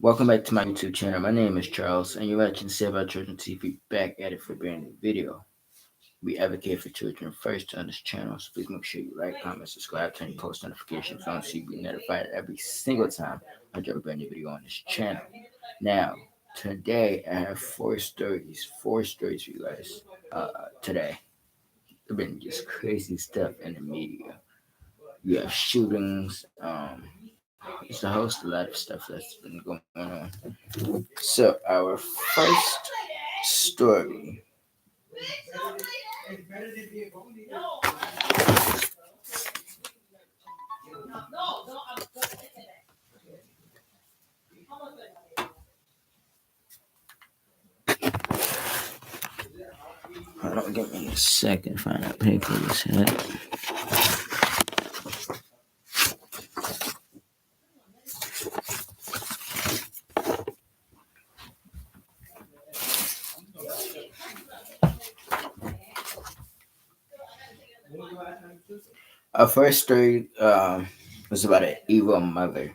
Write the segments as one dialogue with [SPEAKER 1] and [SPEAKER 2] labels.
[SPEAKER 1] Welcome back to my YouTube channel. My name is Charles, and you're watching Save Our Children TV. Back at it for a brand new video. We advocate for children first on this channel, so please make sure you like, comment, subscribe, turn your post notifications on so you be notified every single time I drop a brand new video on this channel. Now, today I have four stories for you guys. Today, there been just crazy stuff in the media. You have shootings. It's a host, a lot of stuff that's been going on. So our first story. Hold on, give me a second. Find out paper was at. Our first story was about an evil mother.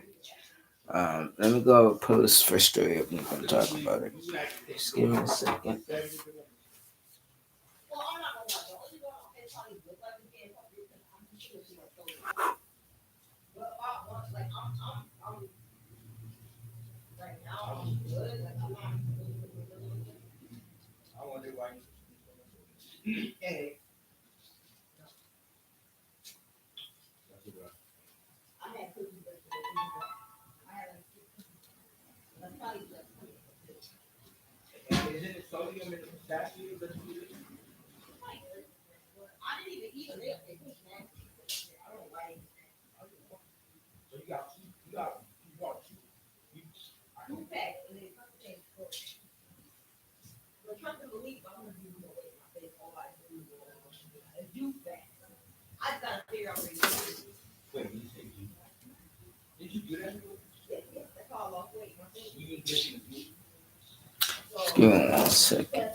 [SPEAKER 1] Let me go pull this first story up and we're gonna talk about it. Just give me a second. Just give me 1 second.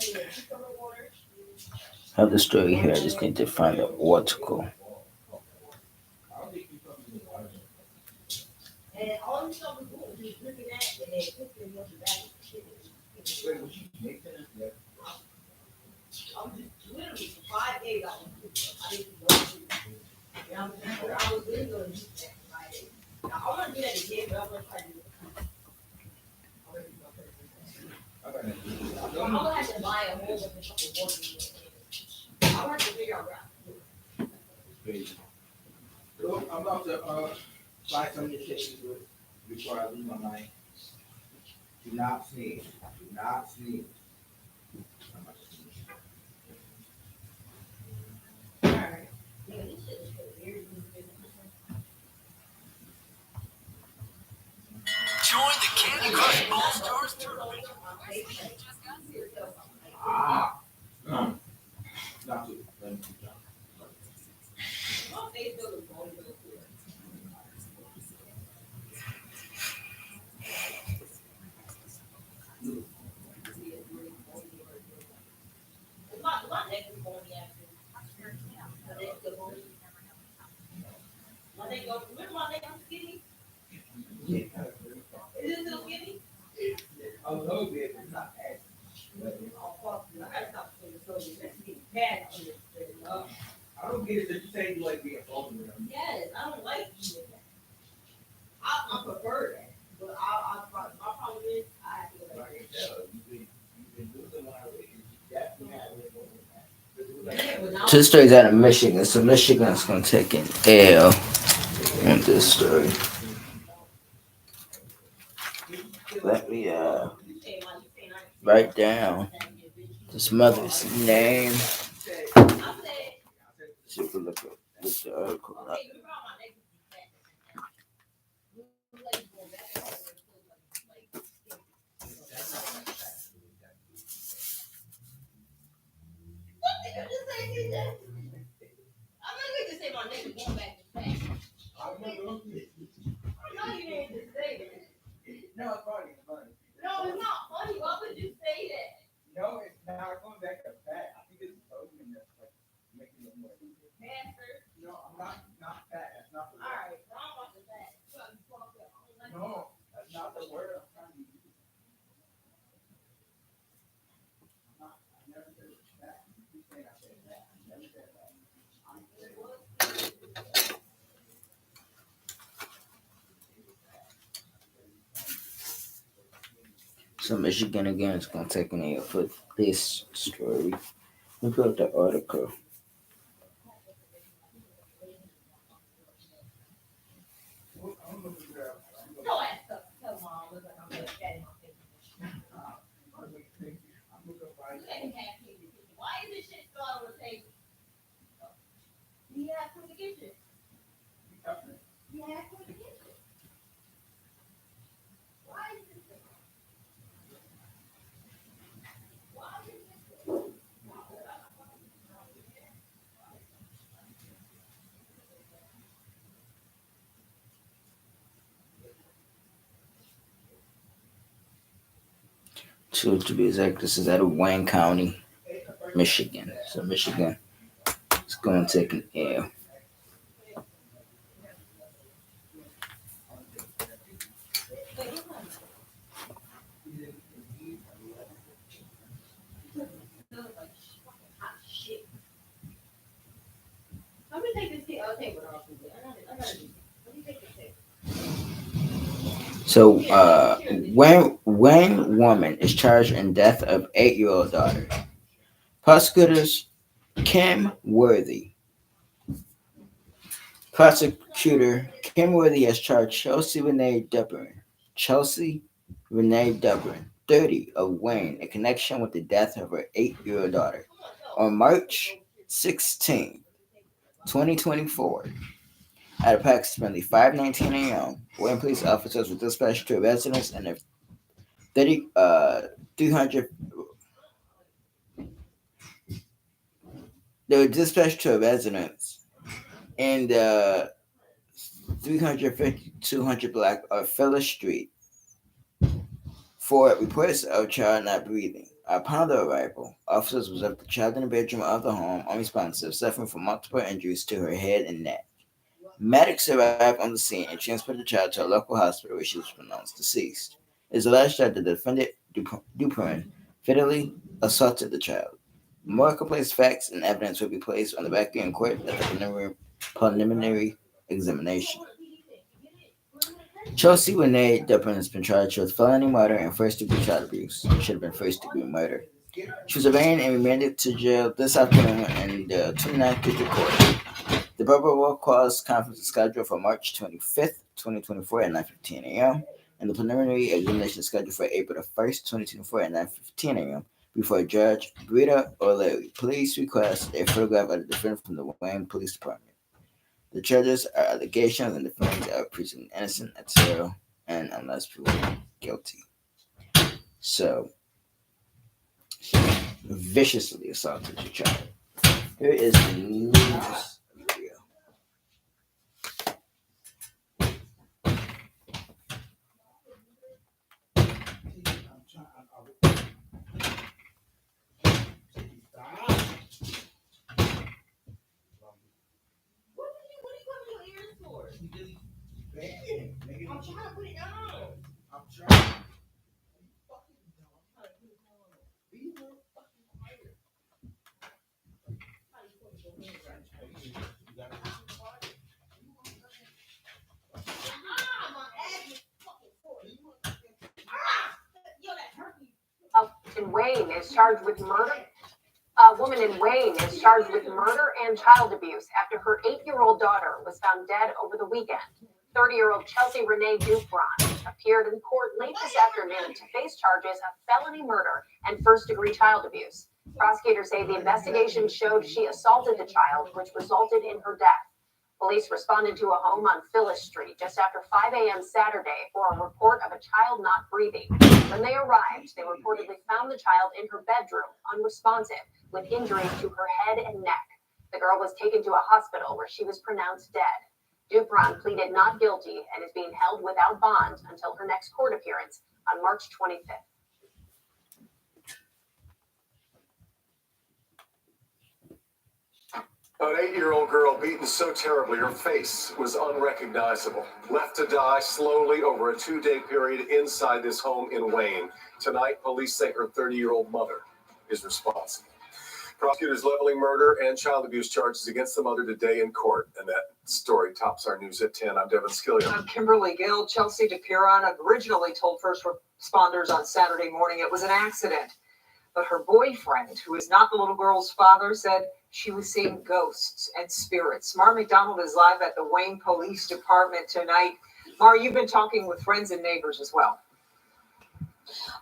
[SPEAKER 1] I have the story here. I just need to find the article.
[SPEAKER 2] So I'm about to buy some of your chickens before I lose my mind. Do not sneeze. Do not sneeze. I'm about to sneeze.
[SPEAKER 3] Join the Candy Crush All Stars tournament.
[SPEAKER 2] No. Not to. Let me keep going. A little bit, but not as much. I don't get it that you say you like being phone with them. I can tell you've been losing a lot of weight. You definitely have it.
[SPEAKER 1] So this story's out of Michigan, so Michigan's gonna take an L on this story. Let me write down this mother's name. See if we look the article up.
[SPEAKER 2] No, it's funny. It's funny. No, it's not funny. Why would you say that? No, it's not going back to fat. I think it's protein that's like making it more. Faster? No, I'm not fat. That's not the word. All right, so I'm about to fat. No, that's not the word I'm trying to use.
[SPEAKER 1] So Michigan again is going to take an L for this story. We put the article.
[SPEAKER 2] Why is this shit still on the table? You have to get it. You have to get it. Why is this? Why is this?
[SPEAKER 1] To be exact, this is out of Wayne County, Michigan. So Michigan is going to take an L.
[SPEAKER 2] I'm gonna take this table off. I gotta do. Let me take this table.
[SPEAKER 1] So, Wayne woman is charged in death of 8-year-old daughter. Prosecutors Kim Worthy. Prosecutor Kim Worthy has charged Chelsea Renee Dubrin, 30, of Wayne in connection with the death of her 8-year-old daughter on March 16, 2024. At approximately 5:19 a.m., Wayne police officers were dispatched to a residence in the 300. They were dispatched to a residence in the 350-200 block of Phyllis Street for reports of child not breathing. Upon their arrival, officers observed the child in the bedroom of the home unresponsive, suffering from multiple injuries to her head and neck. Medics arrived on the scene and transported the child to a local hospital where she was pronounced deceased. It is alleged that the defendant, Duprin, fatally assaulted the child. More complete facts and evidence will be placed on the record in court at the preliminary examination. Chelsea Renee Duprin has been charged with felony murder and first-degree child abuse. It should have been first-degree murder. She was arraigned and remanded to jail this afternoon in the 29th District Court. The probable cause conference is scheduled for March 25th, 2024 at 9:15 a.m. and the preliminary examination is scheduled for April 1st, 2024 at 9:15 a.m. before Judge Brita O'Leary. Police request a photograph of the defendant from the Wayne Police Department. The charges are allegations and defendants are presumed innocent until and unless proven guilty. So, she viciously assaulted your child. Here is the news video.
[SPEAKER 2] What are you covering your ears for? I'm trying to put it down. I'm trying.
[SPEAKER 4] In Wayne is charged with murder. A woman in Wayne is charged with murder and child abuse after her 8-year-old daughter was found dead over the weekend. 30-year-old Chelsea Renee Dupron appeared in court late this afternoon to face charges of felony murder and first-degree child abuse. Prosecutors say the investigation showed she assaulted the child, which resulted in her death. Police responded to a home on Phyllis Street just after 5 a.m. Saturday for a report of a child not breathing. When they arrived, they reportedly found the child in her bedroom, unresponsive, with injuries to her head and neck. The girl was taken to a hospital where she was pronounced dead. Dupron pleaded not guilty and is being held without bond until her next court appearance on March 25th.
[SPEAKER 5] An 8-year-old girl beaten so terribly her face was unrecognizable. Left to die slowly over a 2-day period inside this home in Wayne. Tonight, police say her 30-year-old mother is responsible. Prosecutors leveling murder and child abuse charges against the mother today in court. And that story tops our news at 10. I'm Devin Skillion.
[SPEAKER 6] Kimberly Gill, Chelsea DePuron originally told first responders on Saturday morning it was an accident. But her boyfriend, who is not the little girl's father, said she was seeing ghosts and spirits. Mara McDonald is live at the Wayne Police Department tonight. Mara, you've been talking with friends and neighbors as well.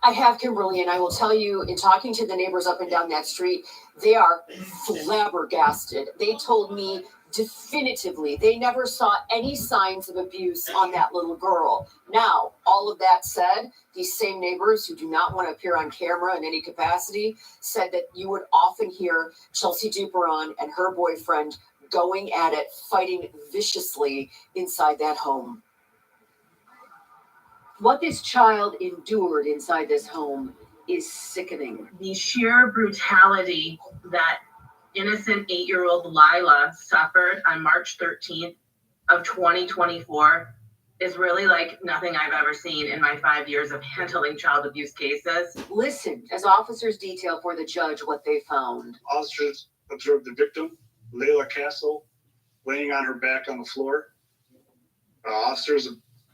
[SPEAKER 7] I have, Kimberly, and I will tell you, in talking to the neighbors up and down that street, they are flabbergasted. They told me definitively they never saw any signs of abuse on that little girl. Now, all of that said, these same neighbors who do not want to appear on camera in any capacity said that you would often hear Chelsea DuPuron and her boyfriend going at it, fighting viciously inside that home. What this child endured inside this home is sickening.
[SPEAKER 8] The sheer brutality that innocent 8-year-old Lila suffered on March 13th of 2024 is really like nothing I've ever seen in my 5 years of handling child abuse cases.
[SPEAKER 7] Listen as officers detail for the judge what they found.
[SPEAKER 9] Officers observed the victim, Layla Castle, laying on her back on the floor. Officers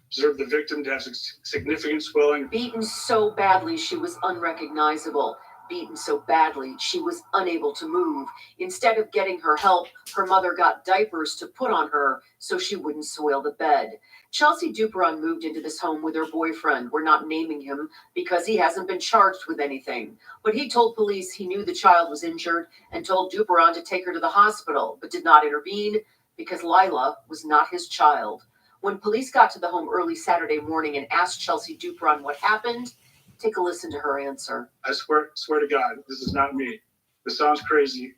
[SPEAKER 9] observed the victim to have significant swelling.
[SPEAKER 7] Beaten so badly she was unrecognizable. Beaten so badly she was unable to move. Instead of getting her help, her mother got diapers to put on her so she wouldn't soil the bed. Chelsea DuPuron moved into this home with her boyfriend. We're not naming him because he hasn't been charged with anything. But he told police he knew the child was injured and told DuPuron to take her to the hospital, but did not intervene because Lila was not his child. When police got to the home early Saturday morning and asked Chelsea DuPuron what happened, take a listen to her answer.
[SPEAKER 9] I swear to God, this is not me. This sounds crazy,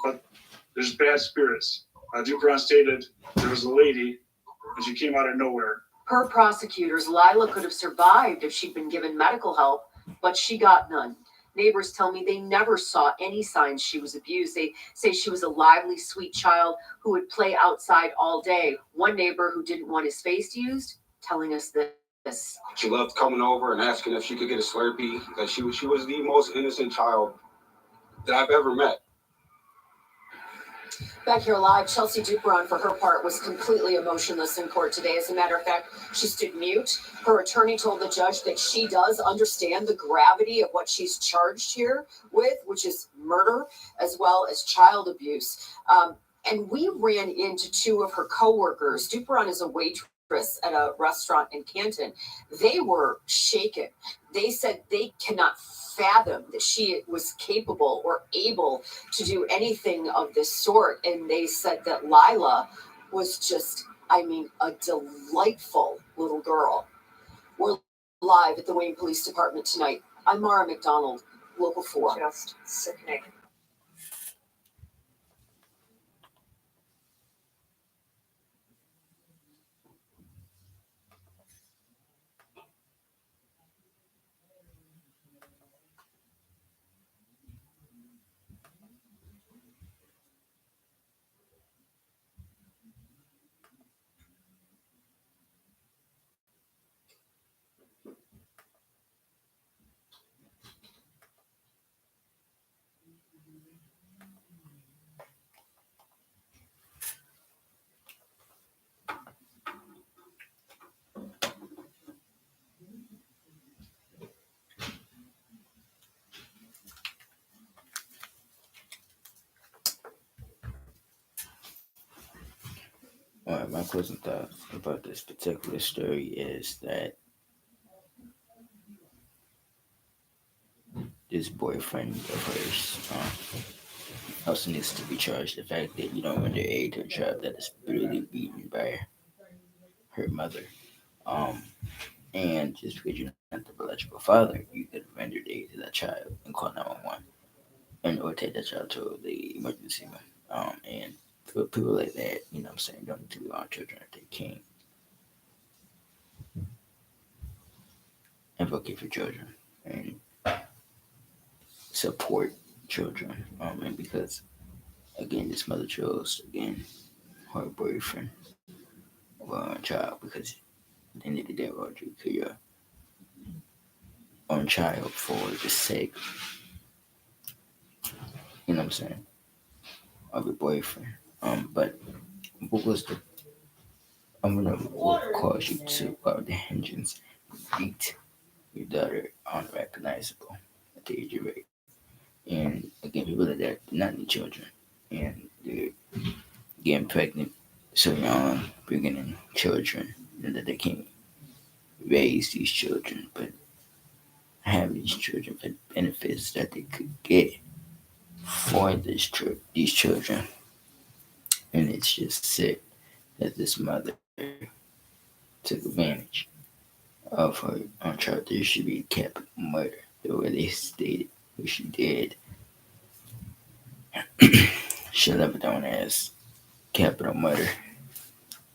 [SPEAKER 9] but there's bad spirits. DuPuron stated there was a lady and she came out of nowhere.
[SPEAKER 7] Per prosecutors, Lila could have survived if she'd been given medical help, but she got none. Neighbors tell me they never saw any signs she was abused. They say she was a lively, sweet child who would play outside all day. One neighbor who didn't want his face used, telling us this.
[SPEAKER 10] She loved coming over and asking if she could get a Slurpee, because she was the most innocent child that I've ever met.
[SPEAKER 7] Back here live, Chelsea DuPuron, for her part, was completely emotionless in court today. As a matter of fact, she stood mute. Her attorney told the judge that she does understand the gravity of what she's charged here with, which is murder as well as child abuse. And we ran into two of her coworkers. DuPuron is a waitress at a restaurant in Canton. They were shaken. They said they cannot fathom that she was capable or able to do anything of this sort. And they said that Lila was just, a delightful little girl. We're live at the Wayne Police Department tonight. I'm Mara McDonald, Local 4.
[SPEAKER 6] Just sickening.
[SPEAKER 1] All right, my closing thoughts about this particular story is that this boyfriend of hers also needs to be charged. The fact that you don't underage a child that is brutally beaten by her mother, and just because you're not the biological father, you could render aid to that child and call 911, and or take that child to the emergency room. And for people like that, don't need to be around children if they can't. Advocate for children and support children. And because, again, this mother chose, her boyfriend over her child, because at the end of the day, Roger, you kill your own child for the sake You know what I'm saying? Of your boyfriend. But what was the what caused you to the hindrance beat your daughter unrecognizable at the age of 8? And again, people like that do not need children, and they're getting pregnant so young, bringing in children, and that they can't raise these children, but have these children for benefits that they could get for these children. And it's just sick that this mother took advantage of her child. There should be capital murder, the way they stated what she did. Should have been known as capital murder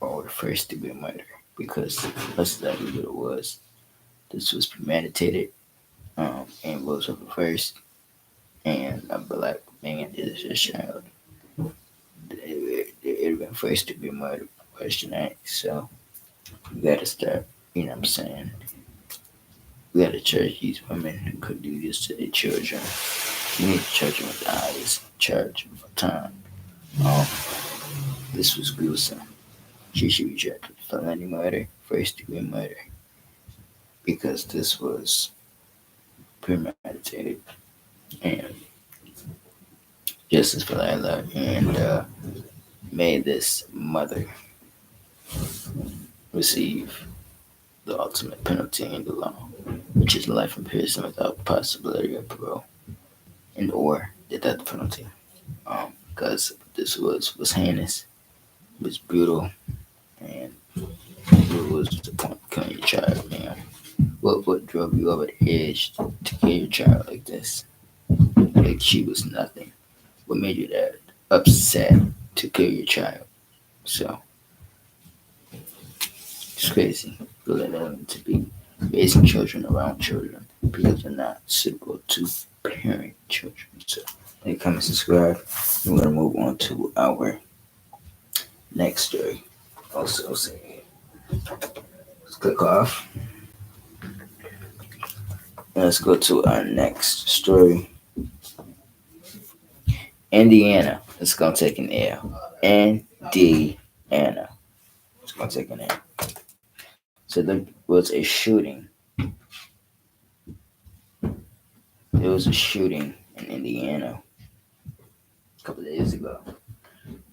[SPEAKER 1] or first degree murder, because that's exactly what it was. This was premeditated, and was reversed, and a black man is a child. It would have been first degree murder, question asked. So we gotta start, you know what I'm saying? We gotta charge these women who could do this to their children. We need to charge them with the highest charge for time. This was gruesome. She should be charged with felony murder, first degree murder, because this was premeditated. And justice for Layla, and may this mother receive the ultimate penalty in the law, which is life in prison without possibility of parole, and or the death penalty. Because this was heinous, it was brutal, and it was the point of killing your child, man. What drove you over the edge to kill your child like this? Like she was nothing. What made you that upset to kill your child? So it's crazy. Feel like them to be raising children around children because they're not suitable to parent children. So like, comment, subscribe. We're gonna move on to our next story. Also, say let's click off. Let's go to our next story. Indiana is gonna take an L. Indiana. It's gonna take an L. So there was a shooting. There was a shooting in Indiana a couple of days ago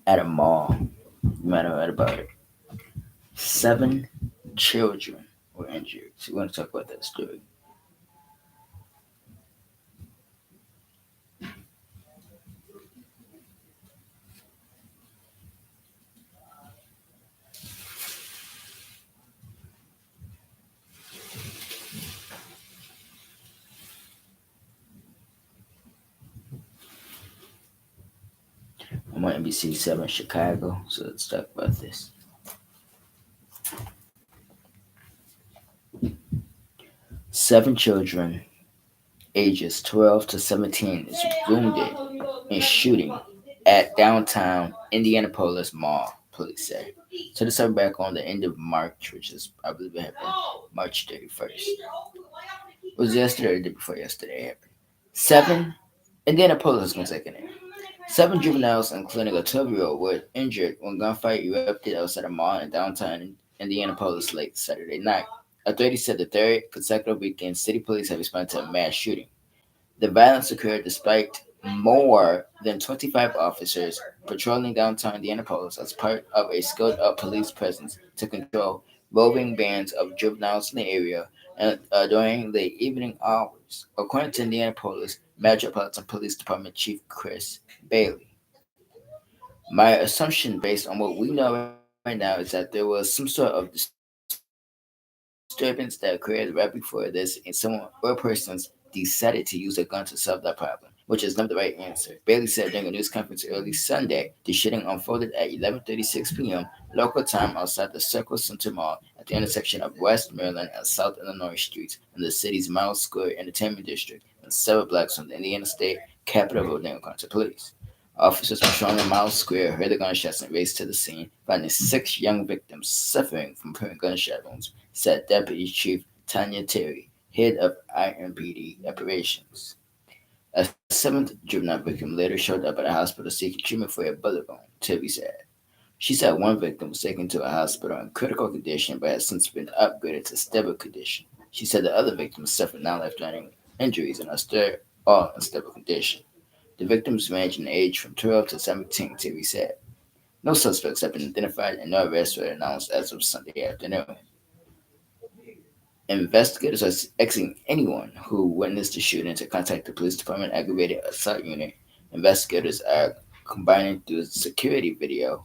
[SPEAKER 1] at a mall. You might have heard about it. 7 children were injured. So we're gonna talk about that story. I'm on NBC7 Chicago, so let's talk about this. 7 children, ages 12 to 17, is wounded in shooting at downtown Indianapolis Mall, police say. So this happened back on the end of March, which is, I believe it happened March 31st. It was yesterday or the day before yesterday it happened. 7, Indianapolis is going to take it in. 7 juveniles, including a 12-year-old, were injured when gunfire erupted outside a mall in downtown Indianapolis late Saturday night. Authorities said the third consecutive weekend city police have responded to a mass shooting. The violence occurred despite more than 25 officers patrolling downtown Indianapolis as part of a scaled-up police presence to control roving bands of juveniles in the area and during the evening hours, according to Indianapolis Metropolitan Police Department Chief Chris Bailey. My assumption, based on what we know right now, is that there was some sort of disturbance that occurred right before this, and someone or persons decided to use a gun to solve that problem, which is not the right answer. Bailey said during a news conference early Sunday the shooting unfolded at 11:36 p.m. local time outside the Circle Center Mall at the intersection of West Maryland and South Illinois Streets in the city's Miles Square Entertainment District and several blocks from the Indiana State Capitol building, according to police. Officers patrolling Miles Square heard the gunshots and raced to the scene, finding 6 young victims suffering from permanent gunshot wounds, said Deputy Chief Tanya Terry, head of IMPD operations. A seventh juvenile victim later showed up at a hospital seeking treatment for a bullet wound, Tibby said. She said one victim was taken to a hospital in critical condition but has since been upgraded to stable condition. She said the other victims suffered non-life-threatening injuries and are still all in stable condition. The victims range in age from 12 to 17, Tibby said. No suspects have been identified and no arrests were announced as of Sunday afternoon. Investigators are asking anyone who witnessed the shooting to contact the police department aggravated assault unit. Investigators are combining through security video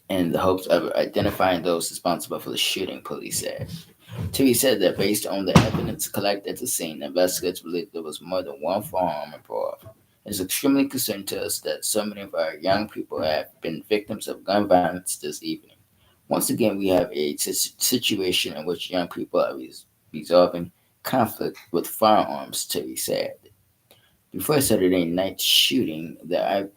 [SPEAKER 1] in the hopes of identifying those responsible for the shooting, police said. Tui said that based on the evidence collected at the scene, investigators believe there was more than one firearm involved. It is extremely concerning to us that so many of our young people have been victims of gun violence this evening. Once again, we have a situation in which young people are resolving conflict with firearms, Terry said. Before Saturday night's shooting, the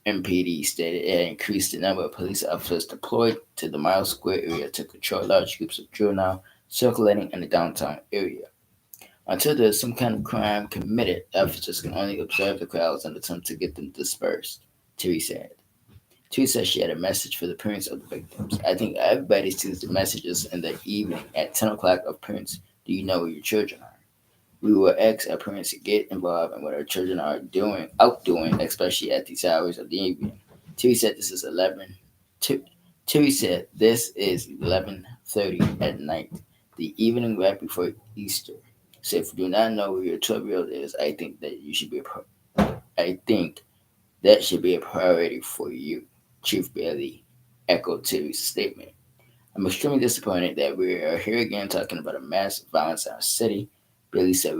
[SPEAKER 1] MPD stated it had increased the number of police officers deployed to the Mile Square area to control large groups of juveniles circulating in the downtown area. Until there is some kind of crime committed, officers can only observe the crowds and attempt to get them dispersed, Terry said. Terry said she had a message for the parents of the victims. I think everybody sees the messages in the evening at 10 o'clock of parents. Do you know where your children are? We will ask our parents to get involved in what our children are doing, especially at these hours of the evening. Terry said this is 11:30 at night, the evening right before Easter. So if you do not know where your 12-year-old is, I think that should be a priority for you, Chief Bailey echoed Terry's statement. I'm extremely disappointed that we are here again talking about a massive violence in our city. Bailey said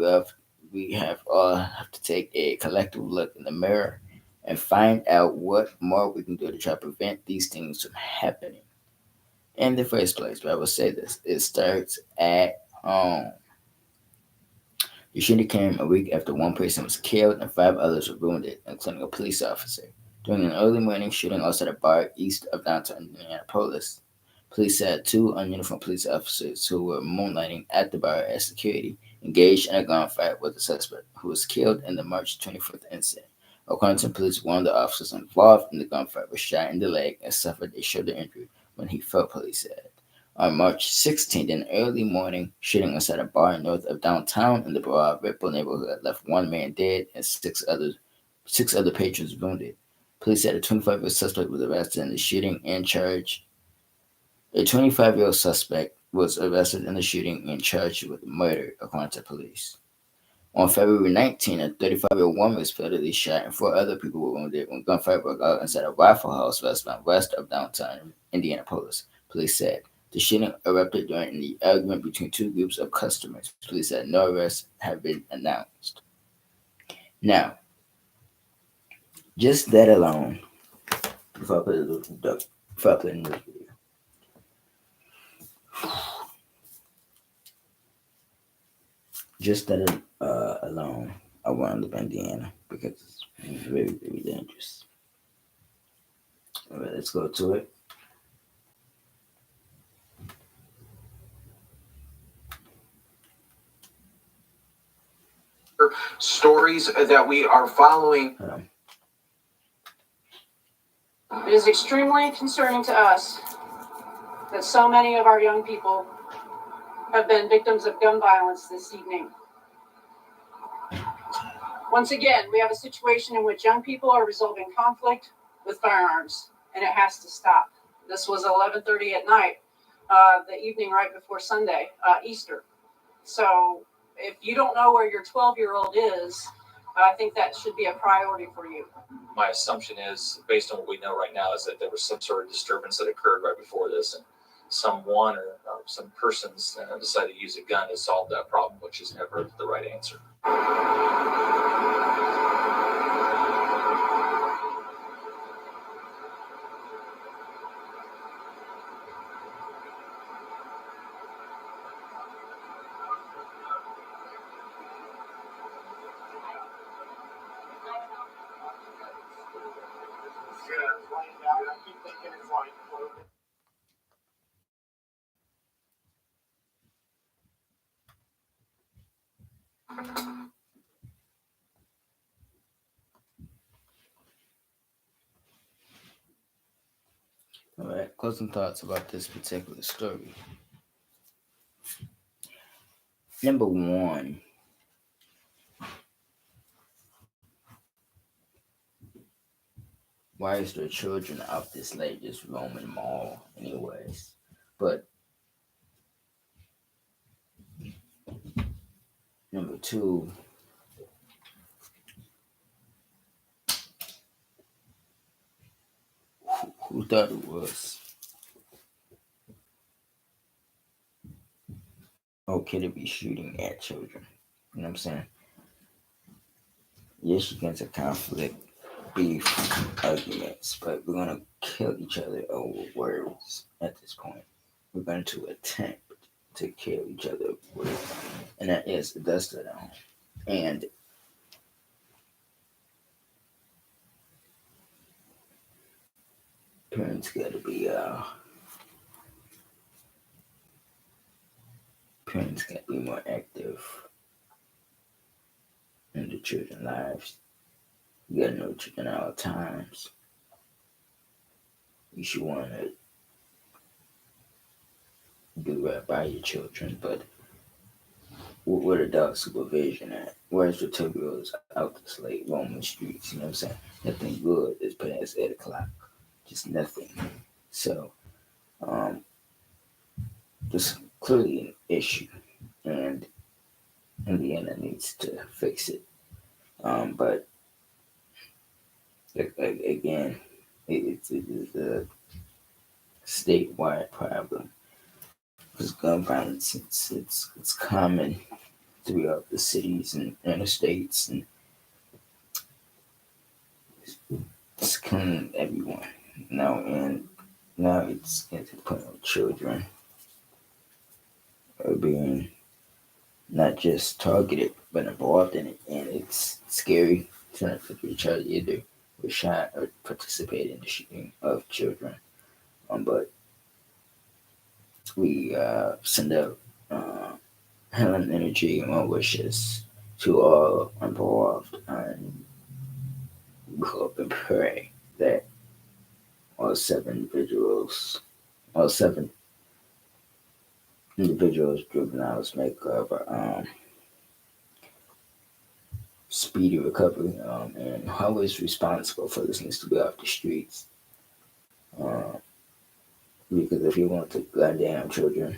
[SPEAKER 1] we have all have to take a collective look in the mirror and find out what more we can do to try to prevent these things from happening. In the first place, but I will say this, it starts at home. The shooting came a week after one person was killed and 5 others were wounded, including a police officer. During an early morning shooting outside a bar east of downtown Indianapolis, police said 2 ununiformed police officers who were moonlighting at the bar as security engaged in a gunfight with the suspect, who was killed in the March 24th incident. According to police, one of the officers involved in the gunfight was shot in the leg and suffered a shoulder injury when he fell, police said. On March 16th, an early morning shooting outside a bar north of downtown in the Broad Ripple neighborhood left one man dead and six other patrons wounded. Police said a 25-year-old suspect was arrested in the shooting and charged. A 25-year-old suspect was arrested in the shooting and charged with murder, according to police. On February 19, a 35-year-old woman was fatally shot and 4 other people were wounded when gunfire broke out inside a Waffle House restaurant west of downtown Indianapolis, police said. The shooting erupted during the argument between 2 groups of customers. Police said no arrests have been announced. Now, just that alone, before I play the news video, just that alone, I want to live in Indiana because it's very, very dangerous. All right, let's go to it.
[SPEAKER 11] Stories that we are following.
[SPEAKER 4] It is extremely concerning to us that so many of our young people have been victims of gun violence this evening. Once again, we have a situation in which young people are resolving conflict with firearms, and it has to stop. This was 11:30 at night, the evening right before Sunday, Easter. So if you don't know where your 12-year-old is, I think that should be a priority for you.
[SPEAKER 12] My assumption is, based on what we know right now, is that there was some sort of disturbance that occurred right before this, and someone or some persons decided to use a gun to solve that problem, which is never the right answer.
[SPEAKER 1] All right, closing thoughts about this particular story. Number one, why is there children out this late just roaming the mall anyways? But number two, who thought it was okay to be shooting at children? You know what I'm saying? Yes, you get into conflict, beef, arguments, but we're gonna kill each other over words at this point. We're going to attempt to kill each other over words. And that is, it does start at home. And parents gotta be more active in the children's lives. You gotta know children at all times. You should want to do right by your children, but with adult supervision at? Where's the 2-year-olds out this late roaming streets? You know what I'm saying? Nothing good is past 8 o'clock. Just nothing. So, there's clearly an issue, and Indiana needs to fix it. But again, it is a statewide problem. Because gun violence, it's common throughout the cities and interstates, and it's killing everyone. Now it's getting to the point where children are being not just targeted but involved in it, and it's scary to not look at each other either. We shot or participate in the shooting of children, but we send out healing energy and well wishes to all involved, and we hope and pray that all seven individuals, juveniles, make a speedy recovery, and whoever is responsible for this needs to be off the streets. Because if you want to gun down children,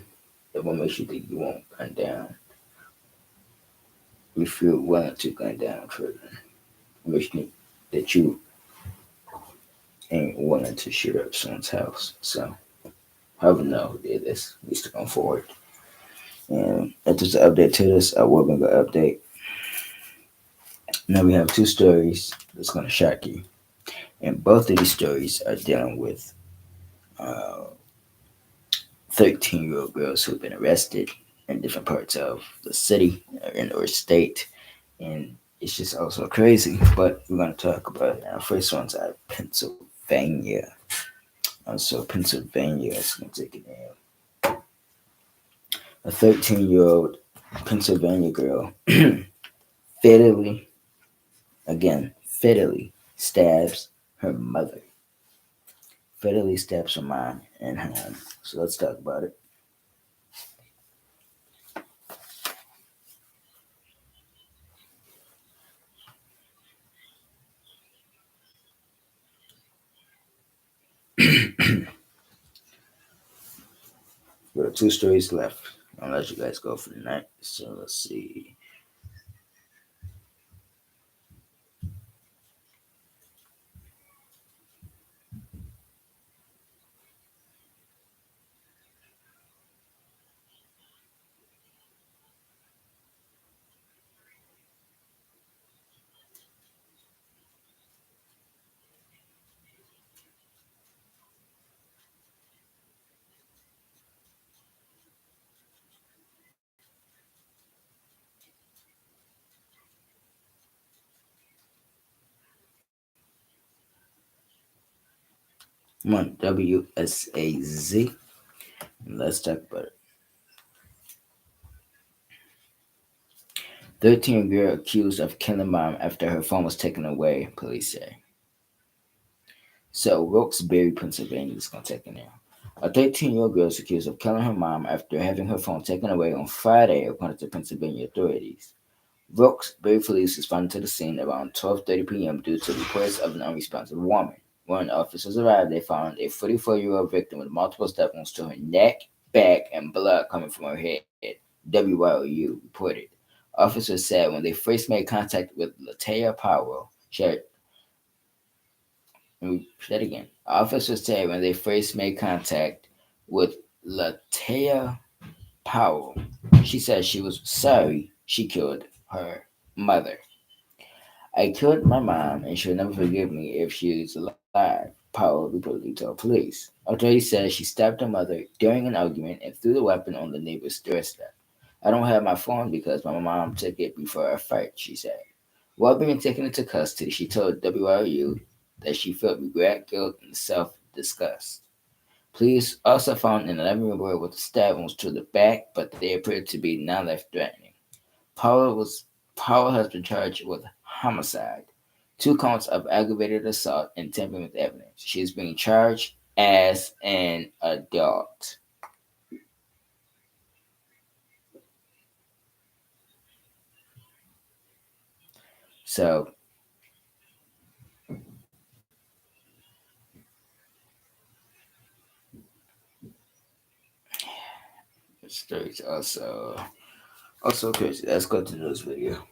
[SPEAKER 1] it will make you think you won't gun down. If you're willing to gun down children, it makes you think that you ain't willing to shoot up someone's house. So, however, know who did this needs to come forward. And if there's an update to this, I will bring an update. Now we have 2 stories that's going to shock you. And both of these stories are dealing with 13-year-old girls who've been arrested in different parts of the city or state. And it's just also crazy, but we're going to talk about it. Our first one's out of Pennsylvania. So Pennsylvania is going to take it in. A 13-year-old Pennsylvania girl fatally stabs her mother. Fatally stabs her mom in home. So let's talk about it. We have 2 stories left. I'll let you guys go for the night. So let's see. I'm on WSAZ. Let's talk about it. 13-year-old girl accused of killing mom after her phone was taken away, police say. So, Wilkes-Barre, Pennsylvania is going to take it now. A 13-year-old girl is accused of killing her mom after having her phone taken away on Friday, according to Pennsylvania authorities. Wilkes-Barre police responded to the scene around 12:30 p.m. due to reports of an unresponsive woman. When officers arrived, they found a 44-year-old victim with multiple stab wounds to her neck, back, and blood coming from her head, WYOU reported. Officers said when they first made contact with Latia Powell, let me say that again. Officers said when they first made contact with Latia Powell, she said she was sorry she killed her mother. I killed my mom and she'll never forgive me if she's alive, Powell reportedly told police. Authorities said she stabbed her mother during an argument and threw the weapon on the neighbor's doorstep. I don't have my phone because my mom took it before our fight, she said. While being taken into custody, she told WRU that she felt regret, guilt, and self-disgust. Police also found an 11-year-old boy with stab wounds to the back, but they appeared to be non-life-threatening. Powell has been charged with homicide, 2 counts of aggravated assault, and tampering with evidence. She is being charged as an adult. So, the story's also crazy. Let's go to this video.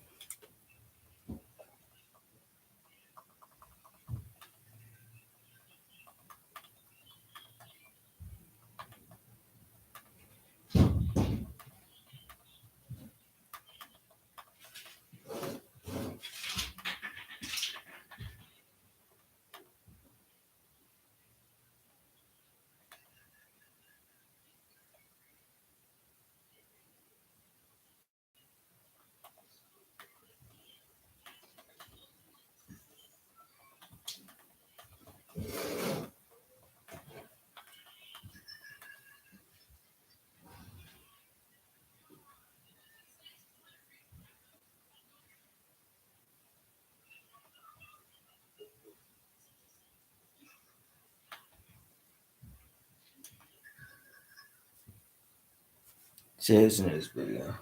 [SPEAKER 1] So here's the next video.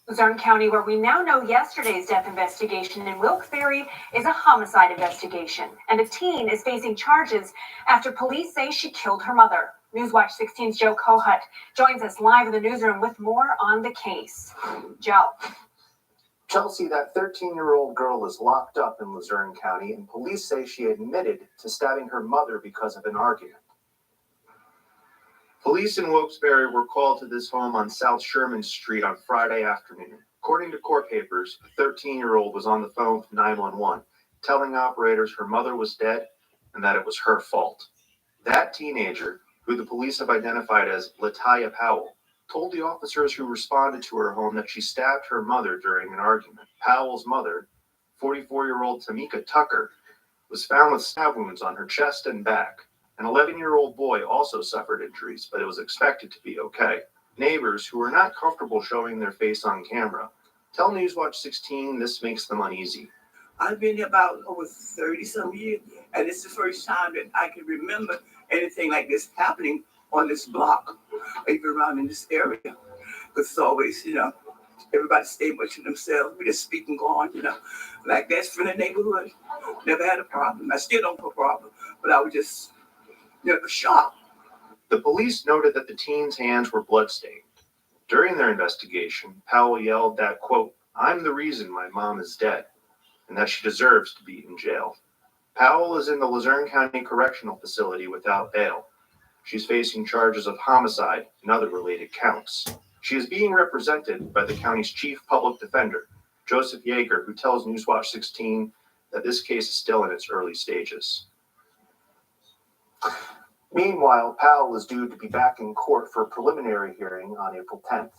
[SPEAKER 4] Luzerne County, where we now know yesterday's death investigation in Wilkes-Barre is a homicide investigation, and a teen is facing charges after police say she killed her mother. Newswatch 16's Joe Kohut joins us live in the newsroom with more on the case. Joe.
[SPEAKER 11] Chelsea, that 13-year-old girl is locked up in Luzerne County, and police say she admitted to stabbing her mother because of an argument. Police in Wilkes-Barre were called to this home on South Sherman Street on Friday afternoon. According to court papers, the 13-year-old was on the phone with 911, telling operators her mother was dead and that it was her fault. That teenager, who the police have identified as Latia Powell, told the officers who responded to her home that she stabbed her mother during an argument. Powell's mother, 44-year-old Tamika Tucker, was found with stab wounds on her chest and back. An 11-year-old boy also suffered injuries, but it was expected to be okay. Neighbors, who are not comfortable showing their face on camera, tell Newswatch 16 this makes them uneasy.
[SPEAKER 2] I've been here about over 30-some years, and it's the first time that I can remember anything like this happening on this block, or even around in this area. Because it's always, everybody stay much to themselves. We just speak and go on, like that's from the neighborhood. Never had a problem. I still don't have a problem, but I was just shocked.
[SPEAKER 11] The police noted that the teen's hands were bloodstained. During their investigation, Powell yelled that, quote, "I'm the reason my mom is dead," and that she deserves to be in jail. Powell is in the Luzerne County Correctional Facility without bail. She's facing charges of homicide and other related counts. She is being represented by the county's chief public defender, Joseph Yeager, who tells Newswatch 16 that this case is still in its early stages. Meanwhile, Powell is due to be back in court for a preliminary hearing on April 10th.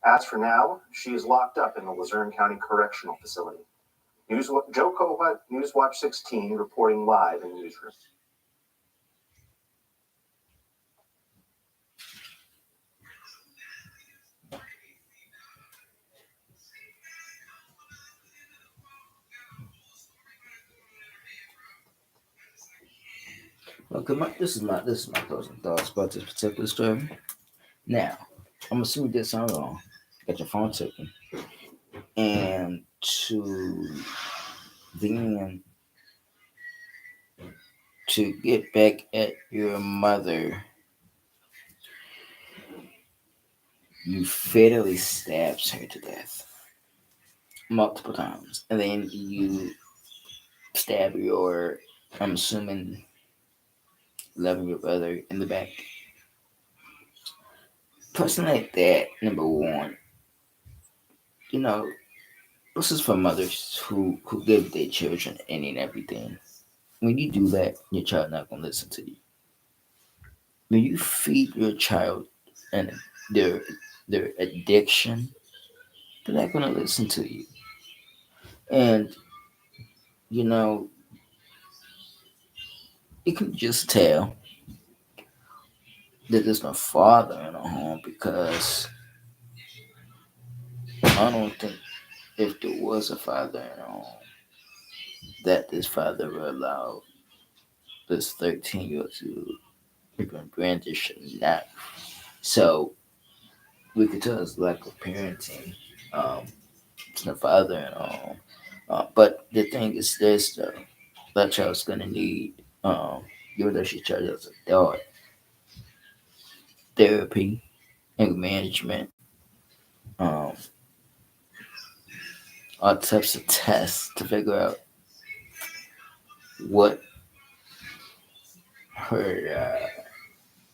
[SPEAKER 11] As for now, she is locked up in the Luzerne County Correctional Facility. Joe Kohut, Newswatch 16, reporting live in the newsroom.
[SPEAKER 1] Okay, this is my closing thoughts about this particular story. Now, I'm assuming you did something wrong. Got your phone taken, and then to get back at your mother, you fatally stabs her to death multiple times, and then you stab your, I'm assuming, 11-year brother in the back. Person like that, number one, you know, this is for mothers who give their children any and everything. When you do that, your child not gonna listen to you. When you feed your child and their addiction, they're not gonna listen to you. And you know, you can just tell that there's no father in a home because I don't think if there was a father in a home that this father would allow this 13-year-old to even brandish a knife. So we could tell it's lack of parenting. Um, it's no father in a home. But the thing is this though, that child's gonna need, even though she's charged as an adult, therapy and management, um, all types of tests to figure out what her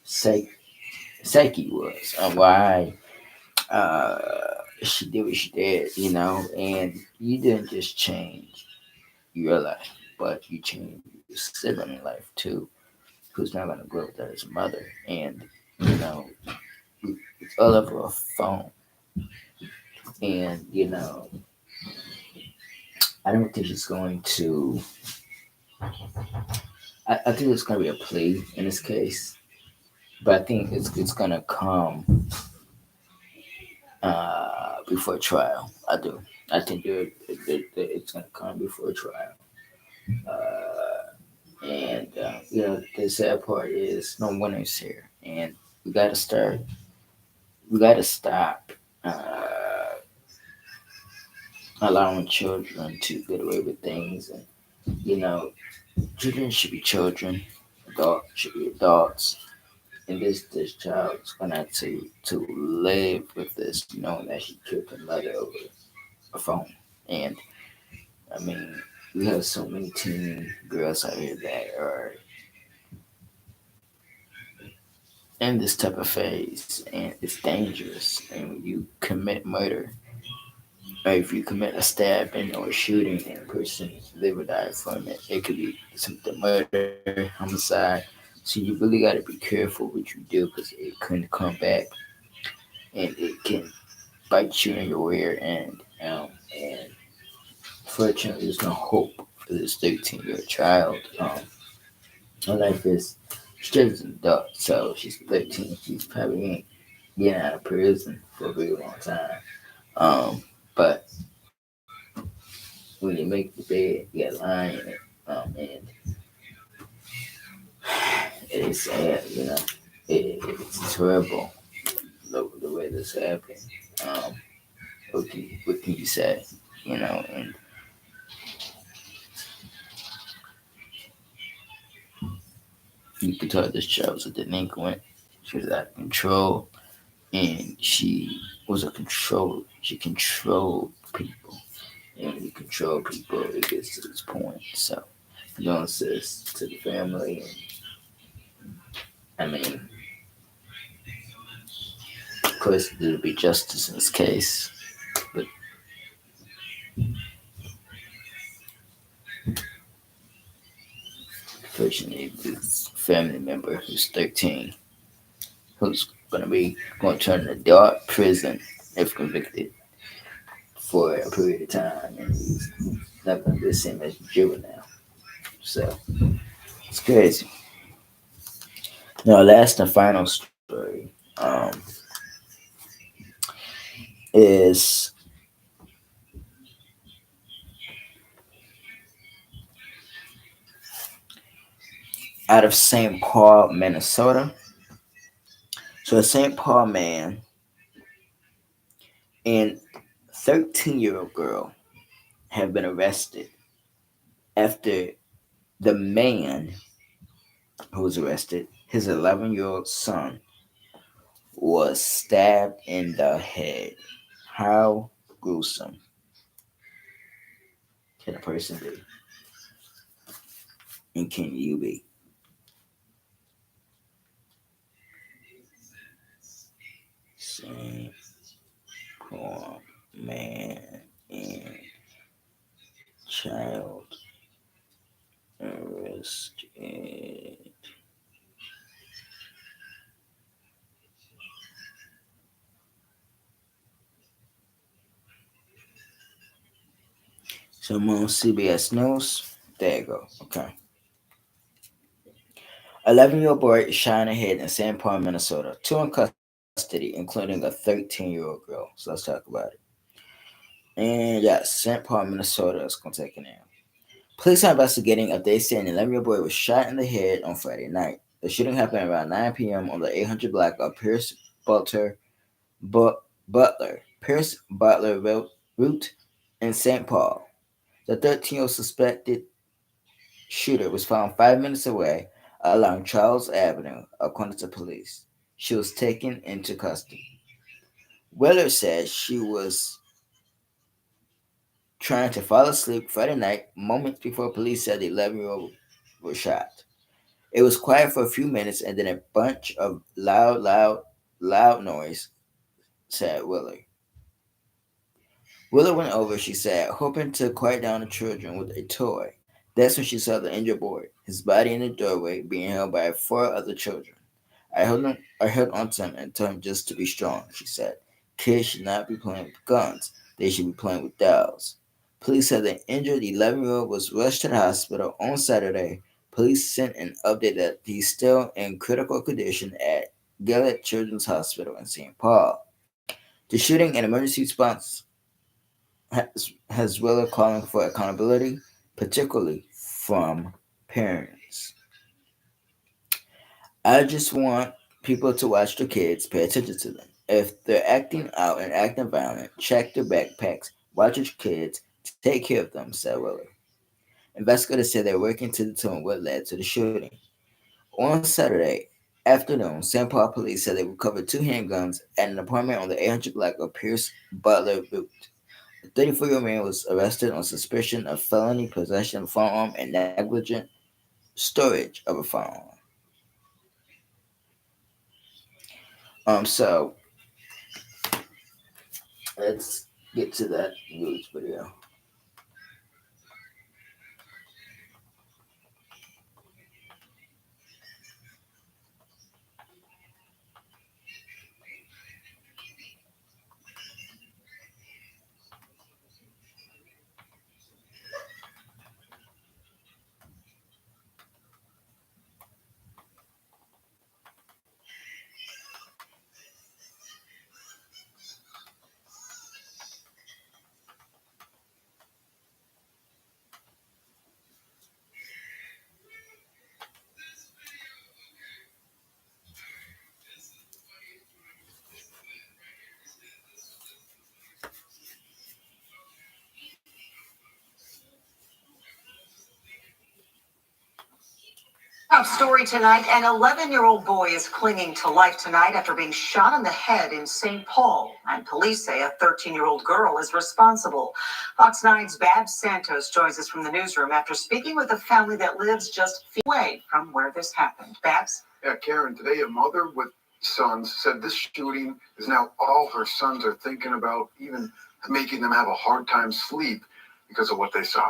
[SPEAKER 1] psyche was and why she did what she did, and you didn't just change your life, but you changed your sibling life too, who's not gonna grow up with that as a mother. And you know, it's all over a phone. And I don't think she's going to. I think it's gonna be a plea in this case, but I think it's gonna come before trial. I do. I think it's gonna come before trial. And the sad part is no winners here, and we gotta start. We gotta stop allowing children to get away with things, and you know, children should be children. Adults should be adults. And this child's gonna have to live with this, knowing that she killed her mother over a phone. And I mean, we have so many teen girls out here that are in this type of phase, and it's dangerous. And when you commit murder, or if you commit a stabbing or a shooting, and a person live or die from it, it could be something murder, homicide. So you really got to be careful what you do because it can come back and it can bite you in your rear end. And fortunately, there's no hope for this 13-year child. Her life is straight as an adult, so she's 13. She's probably ain't getting out of prison for a very long time. But when you make the bed, you got to lie in it. And it is sad, it's terrible the way this happened. What can you say? And you could tell this child was a delinquent. She was out of control, and she was a controller. She controlled people, and when you control people, it gets to this point. So, condolences to the family. And, I mean, of course, there'll be justice in this case, but fortunately, this family member who's 13, who's going to be going to turn to adult prison if convicted for a period of time, and he's not going to be the same as juvenile. So it's crazy. Now, last and final story is out of St. Paul, Minnesota. So a St. Paul man and 13-year-old girl have been arrested after the man who was arrested, his 11-year-old son, was stabbed in the head. How gruesome can a person be? And can you be? St. Paul man and child arrested. So I'm on CBS News. There you go. Okay. 11-year-old boy is shot in the head in St. Paul, Minnesota. 2 in custody, including a 13-year-old girl. So let's talk about it. And yes, St. Paul, Minnesota is going to take it in. Police are investigating if they say an 11-year-old boy was shot in the head on Friday night. The shooting happened around 9 p.m. on the 800 block of Pierce Butler route in St. Paul. The 13-year-old suspected shooter was found 5 minutes away along Charles Avenue, according to police. She was taken into custody. Willard said she was trying to fall asleep Friday night, moments before police said the 11-year-old was shot. It was quiet for a few minutes and then a bunch of loud noise, said Willard. Willard went over, she said, hoping to quiet down the children with a toy. That's when she saw the injured boy, his body in the doorway, being held by 4 other children. I held onto him and told him just to be strong, she said. Kids should not be playing with guns. They should be playing with dolls. Police said the injured 11-year-old was rushed to the hospital on Saturday. Police sent an update that he's still in critical condition at Gilead Children's Hospital in St. Paul. The shooting and emergency response has Willard calling for accountability, particularly from parents. I just want people to watch their kids, pay attention to them. If they're acting out and acting violent, check their backpacks, watch your kids, take care of them, said Willard. Investigators said they're working to determine what led to the shooting. On Saturday afternoon, St. Paul police said they recovered 2 handguns at an apartment on the 800 block of Pierce Butler route. The 34-year-old man was arrested on suspicion of felony possession of a firearm and negligent storage of a firearm. So let's get to that news video.
[SPEAKER 6] Top story tonight, an 11-year-old boy is clinging to life tonight after being shot in the head in St. Paul, and police say a 13-year-old girl is responsible. Fox 9's Babs Santos joins us from the newsroom after speaking with a family that lives just feet away from where this happened. Babs?
[SPEAKER 13] Yeah, Karen, today a mother with sons said this shooting is now all her sons are thinking about, even making them have a hard time sleep because of what they saw.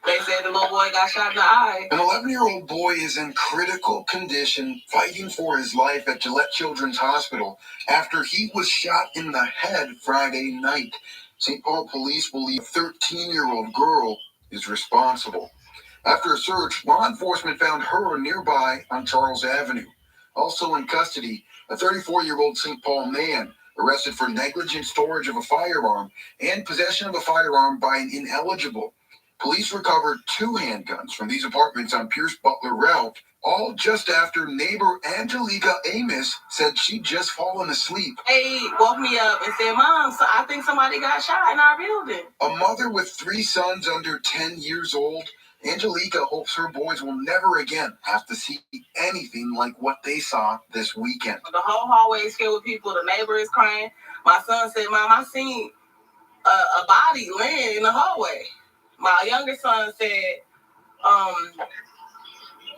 [SPEAKER 6] They said the little boy got shot in the eye.
[SPEAKER 13] An 11-year-old boy is in critical condition, fighting for his life at Gillette Children's Hospital after he was shot in the head Friday night. St. Paul police believe a 13-year-old girl is responsible. After a search, law enforcement found her nearby on Charles Avenue. Also in custody, a 34-year-old St. Paul man arrested for negligent storage of a firearm and possession of a firearm by an ineligible. Police recovered 2 handguns from these apartments on Pierce Butler route, All just after neighbor Angelica Amos said she'd just fallen asleep.
[SPEAKER 8] They woke me up and said, Mom, so I think somebody got shot in our building.
[SPEAKER 13] A mother with 3 sons under 10 years old, Angelica hopes her boys will never again have to see anything like what they saw this weekend.
[SPEAKER 8] The whole hallway is filled with people. The neighbor is crying. My son said, Mom, I seen a body laying in the hallway. My younger son said,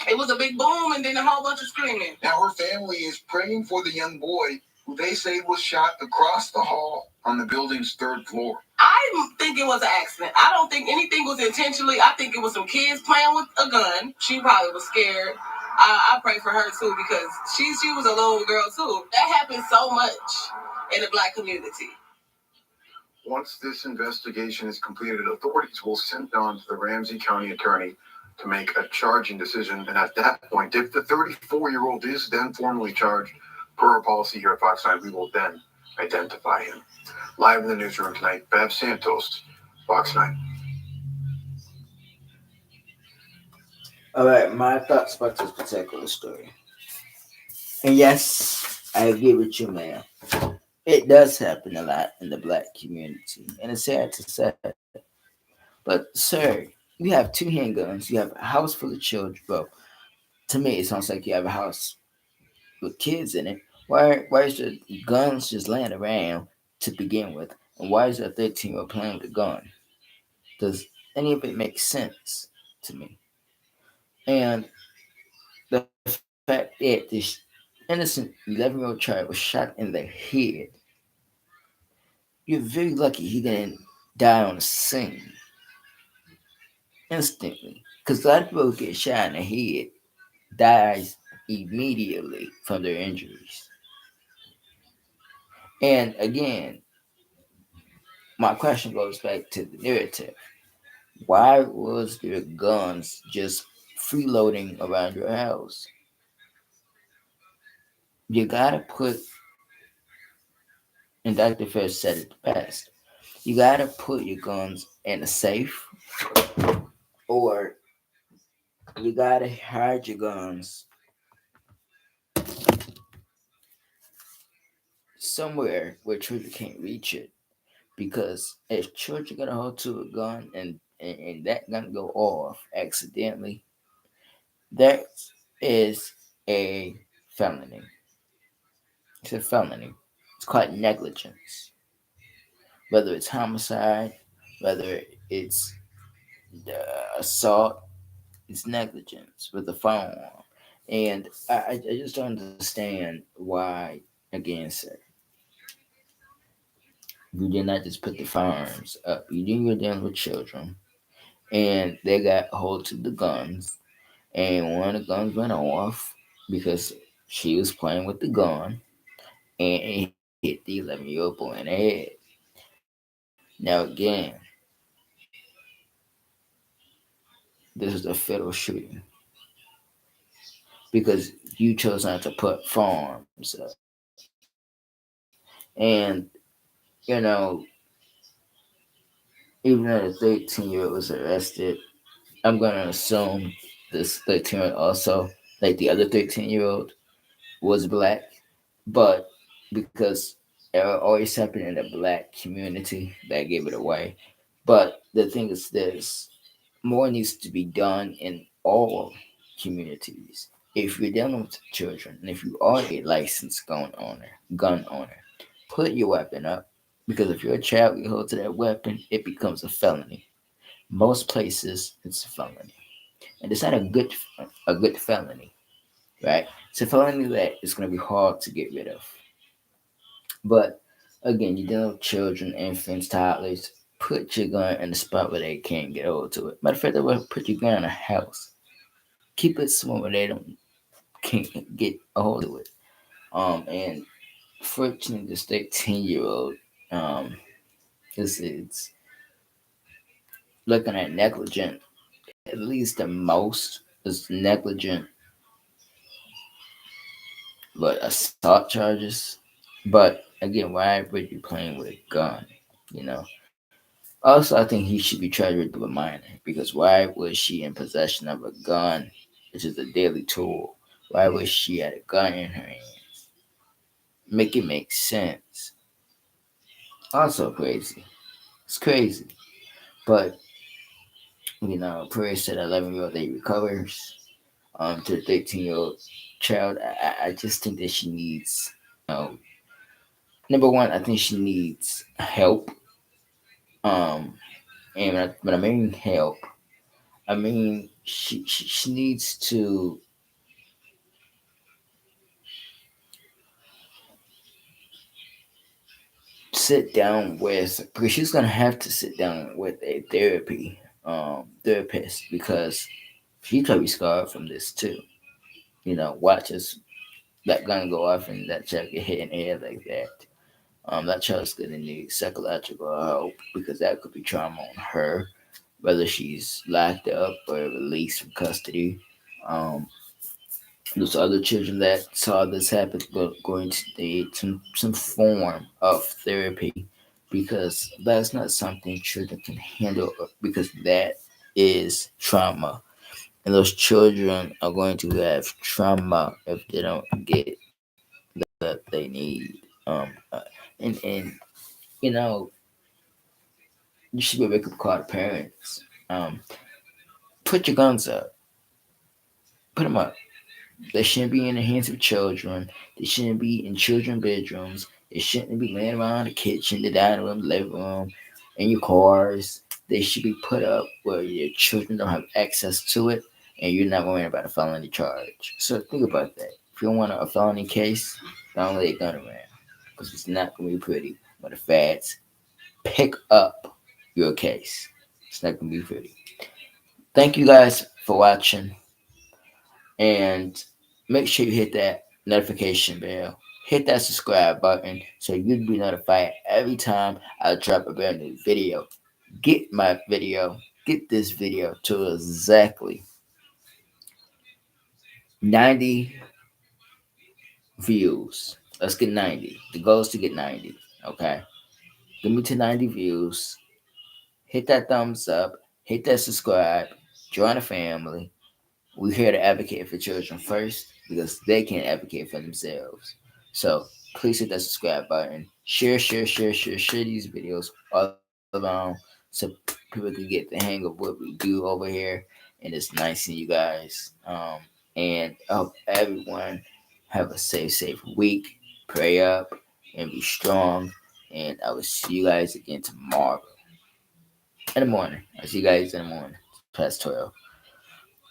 [SPEAKER 8] it was a big boom and then a whole bunch of screaming.
[SPEAKER 13] Now her family is praying for the young boy who they say was shot across the hall on the building's 3rd floor.
[SPEAKER 8] I think it was an accident. I don't think anything was intentionally. I think it was some kids playing with a gun. She probably was scared. I pray for her too because she was a little girl too. That happens so much in the Black community.
[SPEAKER 11] Once this investigation is completed, authorities will send on to the Ramsey County attorney to make a charging decision. And at that point, if the 34-year-old is then formally charged per our policy here at Fox 9, we will then identify him. Live in the newsroom tonight, Bev Santos, Fox 9.
[SPEAKER 1] All right, my thoughts about this particular story. And yes, I agree with you, man. It does happen a lot in the Black community, and it's sad to say. But, sir, you have 2 handguns. You have a house full of children. Well, to me, it sounds like you have a house with kids in it. Why is the guns just laying around to begin with? And why is a 13-year-old playing with a gun? Does any of it make sense to me? And the fact that this innocent 11-year-old child was shot in the head, you're very lucky he didn't die on the scene instantly. Because a lot of people who get shot in the head dies immediately from their injuries. And again, my question goes back to the narrative. Why was there guns just freeloading around your house? You gotta put, and Dr. Fish said it best, you gotta put your guns in a safe, or you gotta hide your guns somewhere where children can't reach it. Because if children get a hold to a gun and that gun go off accidentally, that is a felony. It's a felony. It's called negligence. Whether it's homicide, whether it's assault, it's negligence with a firearm. And I just don't understand why, again, sir, you did not just put the firearms up. You knew you were dealing with children, and they got hold to the guns, and one of the guns went off because she was playing with the gun, and it hit the 11-year-old boy in the head. Now, again, this is a fatal shooting because you chose not to put firearms up. And, you know, even though the 13-year-old was arrested, I'm going to assume this 13-year-old also, like the other 13-year-old, was Black. But because it always happened in the Black community, that gave it away. But the thing is this, more needs to be done in all communities. If you're dealing with children, and if you are a licensed gun owner, put your weapon up. Because if you're a child, you hold to that weapon, it becomes a felony. Most places, it's a felony. And it's not a good felony, right? It's a felony that is going to be hard to get rid of. But again, you're dealing with children, infants, toddlers. Put your gun in the spot where they can't get hold to it. Matter of fact, they will put your gun in a house. Keep it somewhere where they can't get a hold of it. And fortunately, this 13-year-old, it's looking at negligent. At least the most is negligent, but assault charges. But again, why would you playing with a gun? You know. Also, I think he should be charged with a minor because why was she in possession of a gun which is a daily tool. Why was she had a gun in her hand? Make it make sense. Also crazy. It's crazy. But, prayer said 11-year-old day recovers. To the 13-year-old child, I just think that she needs, number one, I think she needs help. And when I mean help, I mean she needs to sit down with, because she's gonna have to sit down with a therapist, because she's probably scarred from this too. Watch us that gun go off and that child get hit in the head like that. That child's gonna need psychological help, because that could be trauma on her, whether she's locked up or released from custody. Those other children that saw this happen are going to need some form of therapy, because that's not something children can handle, because that is trauma. And those children are going to have trauma if they don't get that they need. And you know, you should be a wake up call to parents. Put your guns up. Put them up. They shouldn't be in the hands of children. They shouldn't be in children's bedrooms. They shouldn't be laying around the kitchen, the dining room, the living room, in your cars. They should be put up where your children don't have access to it, and you're not worrying about a felony charge. So think about that. If you don't want a felony case, don't lay a gun around, because it's not going to be pretty when the feds pick up your case. It's not going to be pretty. Thank you guys for watching. And make sure you hit that notification bell. Hit that subscribe button so you'll be notified every time I drop a brand new video. Get this video to exactly 90 views. Let's get 90. The goal is to get 90. Okay. Get me to 90 views. Hit that thumbs up. Hit that subscribe. Join the family. We're here to advocate for children first, because they can't advocate for themselves. So please hit that subscribe button. Share these videos all around so people can get the hang of what we do over here. And it's nice seeing you guys. And I hope everyone have a safe week. Pray up and be strong. And I will see you guys again tomorrow. In the morning. I'll see you guys in the morning. Past 12.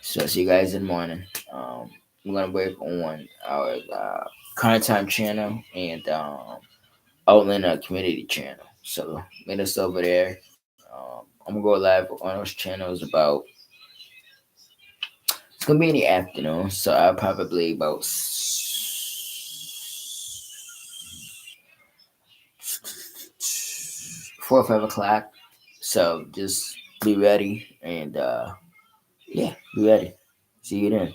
[SPEAKER 1] So I'll see you guys in the morning. We're going to work on our current time channel and Outlander community channel. So meet us over there. I'm going to go live on those channels about, it's going to be in the afternoon. So I'll probably about 4 or 5 o'clock. So just be ready and be ready. See you then.